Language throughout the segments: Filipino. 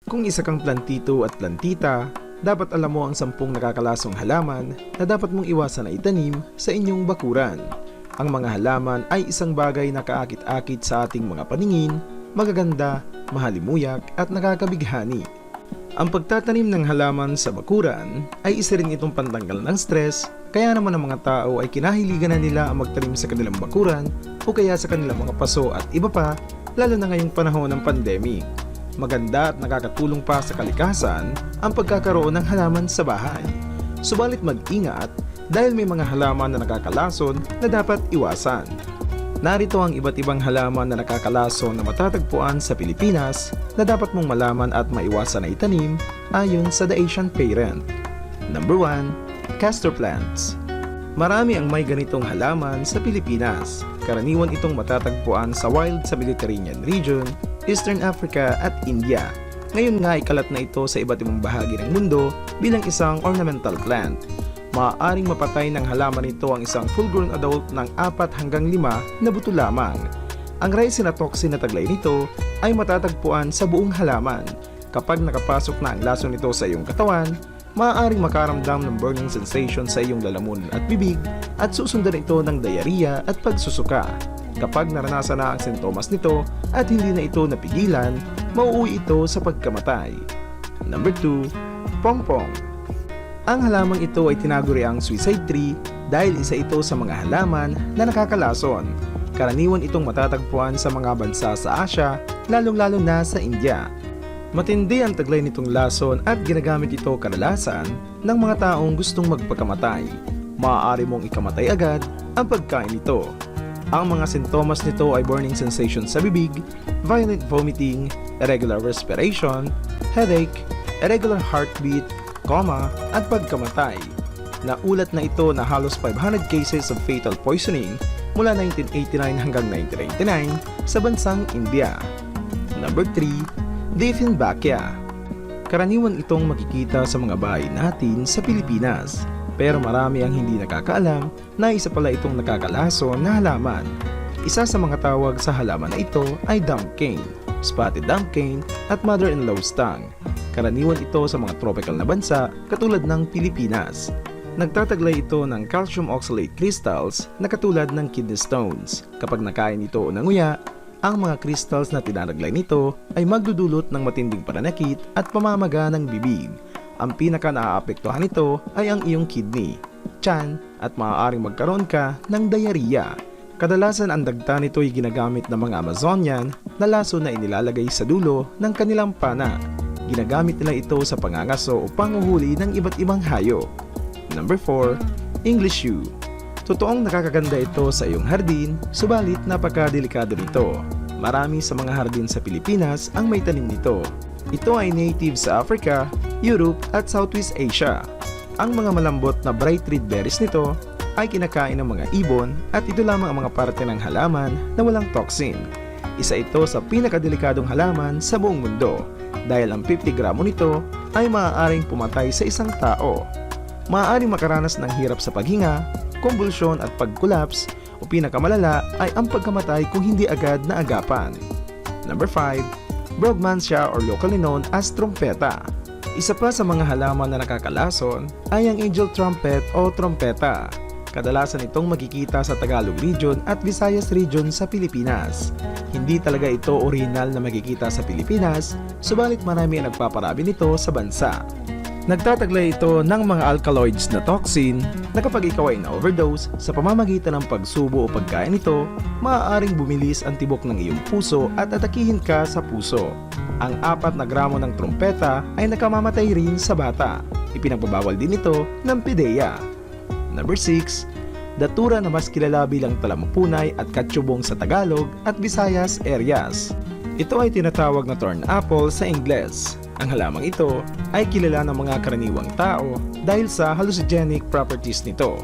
Kung isa kang plantito at plantita, dapat alam mo ang 10 nakakalasong halaman na dapat mong iwasan na itanim sa inyong bakuran. Ang mga halaman ay isang bagay na kaakit-akit sa ating mga paningin, magaganda, mahalimuyak at nakakabighani. Ang pagtatanim ng halaman sa bakuran ay isa rin itong pantanggal ng stress, kaya naman ang mga tao ay kinahiligan na nila ang magtanim sa kanilang bakuran o kaya sa kanilang mga paso at iba pa, lalo na ngayong panahon ng pandemic. Maganda at nakakatulong pa sa kalikasan ang pagkakaroon ng halaman sa bahay. Subalit mag-ingat dahil may mga halaman na nakakalason na dapat iwasan. Narito ang iba't ibang halaman na nakakalason na matatagpuan sa Pilipinas na dapat mong malaman at maiwasan na itanim ayon sa The Asian Parent. Number 1. Castor plants. Marami ang may ganitong halaman sa Pilipinas. Karaniwan itong matatagpuan sa wild sa Mediterranean region, Eastern Africa at India. Ngayon nga ikalat na ito sa iba't ibang bahagi ng mundo bilang isang ornamental plant. Maaaring mapatay ng halaman nito ang isang full-grown adult ng 4 hanggang 5 na buto lamang. Ang ricin na toxin na taglay nito ay matatagpuan sa buong halaman. Kapag nakapasok na ang lason nito sa iyong katawan, maaaring makaramdam ng burning sensation sa iyong lalamunan at bibig at susundan ito ng diarrhea at pagsusuka. Kapag naranasan na ang sintomas nito at hindi na ito napigilan, mauuwi ito sa pagkamatay. Number 2. Pongpong. Ang halamang ito ay tinaguriang suicide tree dahil isa ito sa mga halaman na nakakalason. Karaniwan itong matatagpuan sa mga bansa sa Asia, lalong-lalo na sa India. Matindi ang taglay nitong lason at ginagamit ito kadalasan ng mga taong gustong magpakamatay. Maaari mong ikamatay agad ang pagkain nito. Ang mga sintomas nito ay burning sensation sa bibig, violent vomiting, irregular respiration, headache, irregular heartbeat, coma at pagkamatay. Naulat na ito na halos 500 cases of fatal poisoning mula 1989 hanggang 1999 sa bansang India. Number 3. Dieffenbachia. Karaniwan itong makikita sa mga bahay natin sa Pilipinas. Pero marami ang hindi nakakaalam na isa pala itong nakakalason na halaman. Isa sa mga tawag sa halaman na ito ay dump cane, spotted dump cane at mother-in-law's tongue. Karaniwan ito sa mga tropical na bansa katulad ng Pilipinas. Nagtataglay ito ng calcium oxalate crystals na katulad ng kidney stones. Kapag nakain ito o nanguya, ang mga crystals na tinataglay nito ay magdudulot ng matinding pananakit at pamamaga ng bibig. Ang pinaka naaapektuhan nito ay ang iyong kidney, tiyan at maaaring magkaroon ka ng diarrhea. Kadalasan ang dagta nito ay ginagamit ng mga Amazonian na laso na inilalagay sa dulo ng kanilang pana. Ginagamit nila ito sa pangangaso o panguhuli ng iba't ibang hayop. Number 4. English yew. Totoong nakakaganda ito sa iyong hardin, subalit napakadelikado nito. Marami sa mga hardin sa Pilipinas ang may tanim nito. Ito ay native sa Africa, Europe at Southeast Asia. Ang mga malambot na bright red berries nito ay kinakain ng mga ibon at ito lamang ang mga parte ng halaman na walang toxin. Isa ito sa pinakadelikadong halaman sa buong mundo dahil ang 50 gramo nito ay maaaring pumatay sa isang tao. Maaaring makaranas ng hirap sa paghinga, kumbulsyon at pag-collapse o pinakamalala ay ang pagkamatay kung hindi agad na agapan. Number 5. Brugmansia or locally known as trumpeta. Isa pa sa mga halaman na nakakalason ay ang angel trumpet o trompeta. Kadalasan itong makikita sa Tagalog region at Visayas region sa Pilipinas. Hindi talaga ito original na makikita sa Pilipinas, subalit marami ang nagpaparabi nito sa bansa. Nagtataglay ito ng mga alkaloids na toxin na kapag ikaw ay na-overdose sa pamamagitan ng pagsubo o pagkain nito, maaaring bumilis ang tibok ng iyong puso at atakihin ka sa puso. Ang 4 na gramo ng trumpeta ay nakamamatay rin sa bata. Ipinagbabawal din ito ng PDEA. Number 6. Datura na mas kilala bilang talampapunay at katsubong sa Tagalog at Visayas areas. Ito ay tinatawag na thorn apple sa Ingles. Ang halamang ito ay kilala ng mga karaniwang tao dahil sa hallucinogenic properties nito.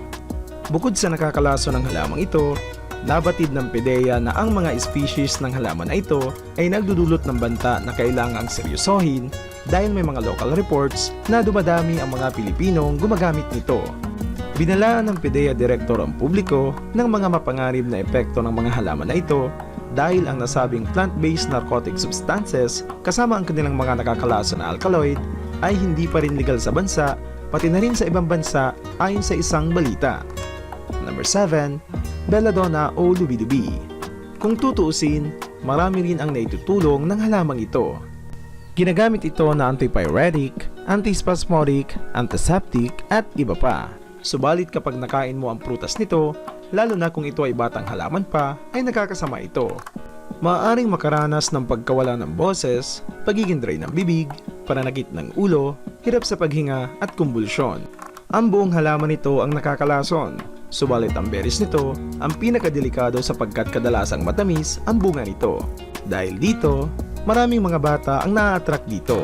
Bukod sa nakakalason ng halamang ito, nabatid ng PDEA na ang mga species ng halaman na ito ay nagdudulot ng banta na kailangang seryosohin dahil may mga local reports na dumadami ang mga Pilipinong gumagamit nito. Binalaan ng PDEA Director ang publiko ng mga mapanganib na epekto ng mga halaman na ito dahil ang nasabing plant-based narcotic substances kasama ang kanilang mga nakakalason na alkaloid ay hindi pa rin legal sa bansa pati na rin sa ibang bansa ayon sa isang balita. Number 7. Belladonna o lubi-lubi. Kung tutuusin, marami rin ang naitutulong ng halamang ito. Ginagamit ito na antipyretic, antispasmodic, antiseptic at iba pa. Subalit kapag nakain mo ang prutas nito, lalo na kung ito ay batang halaman pa, ay nakakasama ito. Maaaring makaranas ng pagkawala ng boses, pagiging dry ng bibig, pananakit ng ulo, hirap sa paghinga at kumbulsyon. Ang buong halaman nito ang nakakalason. Subalit ang berries nito ang pinakadelikado sapagkat kadalasang matamis ang bunga nito. Dahil dito, maraming mga bata ang na-attract dito.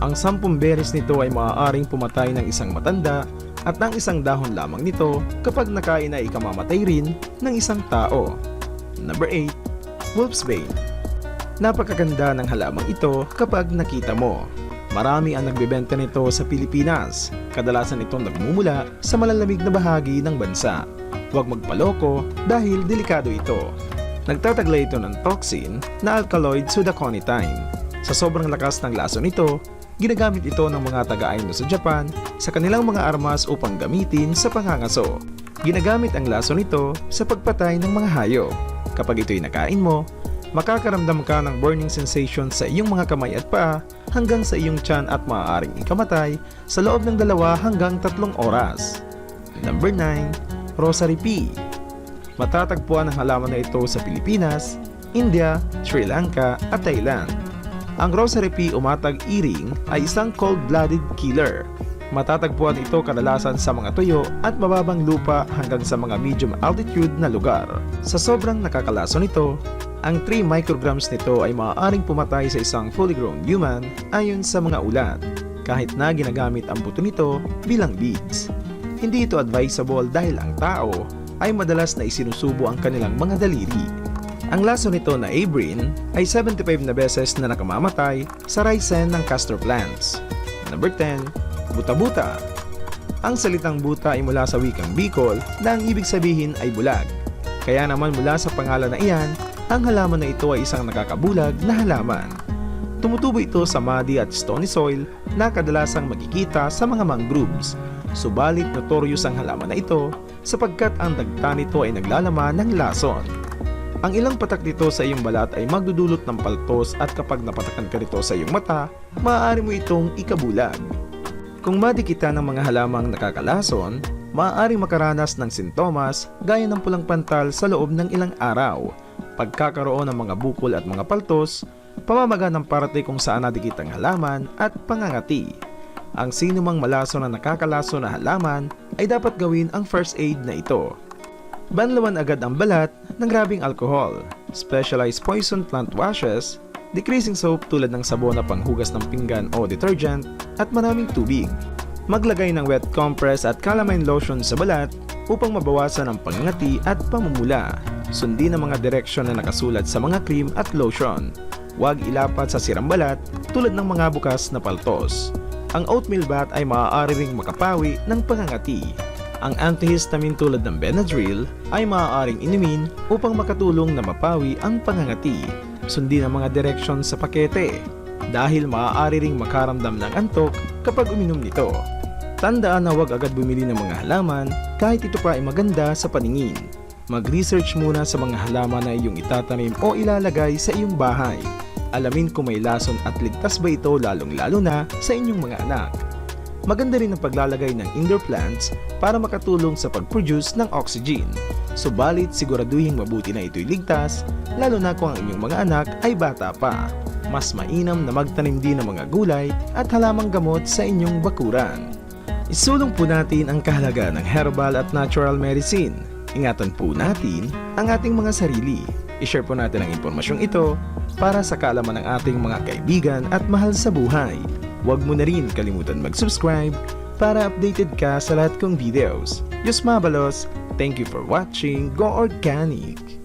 Ang 10 berries nito ay maaaring pumatay ng isang matanda at ang isang dahon lamang nito kapag nakain ay ikamamatay rin ng isang tao. Number 8. Wolfsbane. Napakaganda ng halamang ito kapag nakita mo. Marami ang nagbebenta nito sa Pilipinas. Kadalasan itong nagmumula sa malalamig na bahagi ng bansa. Huwag magpaloko dahil delikado ito. Nagtataglay ito ng toxin na alkaloid sudaconitine. Sa sobrang lakas ng lason nito, ginagamit ito ng mga taga-Aino sa Japan sa kanilang mga armas upang gamitin sa pangangaso. Ginagamit ang lason nito sa pagpatay ng mga hayop. Kapag ito'y nakain mo, makakaramdam ka ng burning sensation sa iyong mga kamay at paa hanggang sa iyong tiyan at maaaring ikamatay sa loob ng 2 hanggang 3 oras. Number 9. Rosary pea. Matatagpuan ang halaman na ito sa Pilipinas, India, Sri Lanka at Thailand. Ang rosary pea o matag iring ay isang cold-blooded killer. Matatagpuan ito kadalasan sa mga tuyo at mababang lupa hanggang sa mga medium altitude na lugar. Sa sobrang nakakalason nito, ang 3 micrograms nito ay maaaring pumatay sa isang fully grown human ayon sa mga ulat, kahit na ginagamit ang buto nito bilang beads. Hindi ito advisable dahil ang tao ay madalas na isinusubo ang kanilang mga daliri. Ang lason nito na abrin ay 75 na beses na nakamamatay sa ricin ng castor plants. Number 10. Buta-buta. Ang salitang buta ay mula sa wikang Bicol na ang ibig sabihin ay bulag. Kaya naman mula sa pangalan na iyan, ang halaman na ito ay isang nakakabulag na halaman. Tumutubo ito sa muddy at stony soil na kadalasang makikita sa mga mangroves. Subalit notorious ang halaman na ito sapagkat ang dagta nito ay naglalaman ng lason. Ang ilang patak nito sa iyong balat ay magdudulot ng paltos at kapag napatakan ka nito sa iyong mata, maaari mo itong ikabulag. Kung madikitan ng mga halamang nakakalason, maaari makaranas ng sintomas gaya ng pulang pantal sa loob ng ilang araw, pagkakaroon ng mga bukol at mga paltos, pamamaga ng parte kung saan nadikit ang halaman at pangangati. Ang sinumang malason na nakakalason na halaman ay dapat gawin ang first aid na ito. Banlawan agad ang balat ng grabing alcohol, specialized poison plant washes, decreasing soap tulad ng sabon na panghugas ng pinggan o detergent, at maraming tubig. Maglagay ng wet compress at calamine lotion sa balat upang mabawasan ang pangangati at pamumula. Sundin ang mga direksyon na nakasulat sa mga cream at lotion. Huwag ilapat sa sirang balat tulad ng mga bukas na paltos. Ang oatmeal bath ay maaari ring makapawi ng pangangati. Ang antihistamine tulad ng Benadryl ay maaaring inumin upang makatulong na mapawi ang pangangati. Sundin ang mga direksyon sa pakete dahil maaari ring makaramdam ng antok kapag uminom nito. Tandaan na huwag agad bumili ng mga halaman kahit ito pa ay maganda sa paningin. Mag-research muna sa mga halaman na iyong itatanim o ilalagay sa iyong bahay. Alamin kung may lason at ligtas ba ito lalong-lalo na sa inyong mga anak. Maganda rin ang paglalagay ng indoor plants para makatulong sa pag-produce ng oxygen. Subalit siguraduhin mabuti na ito'y ligtas, lalo na kung ang inyong mga anak ay bata pa. Mas mainam na magtanim din ng mga gulay at halamang gamot sa inyong bakuran. Isulong po natin ang kahalagaan ng herbal at natural medicine. Ingatan po natin ang ating mga sarili. I-share po natin ang impormasyong ito para sa kaalaman ng ating mga kaibigan at mahal sa buhay. Huwag mo na rin kalimutan mag-subscribe para updated ka sa lahat kong videos. Diyos mabalos, thank you for watching. Go Organic!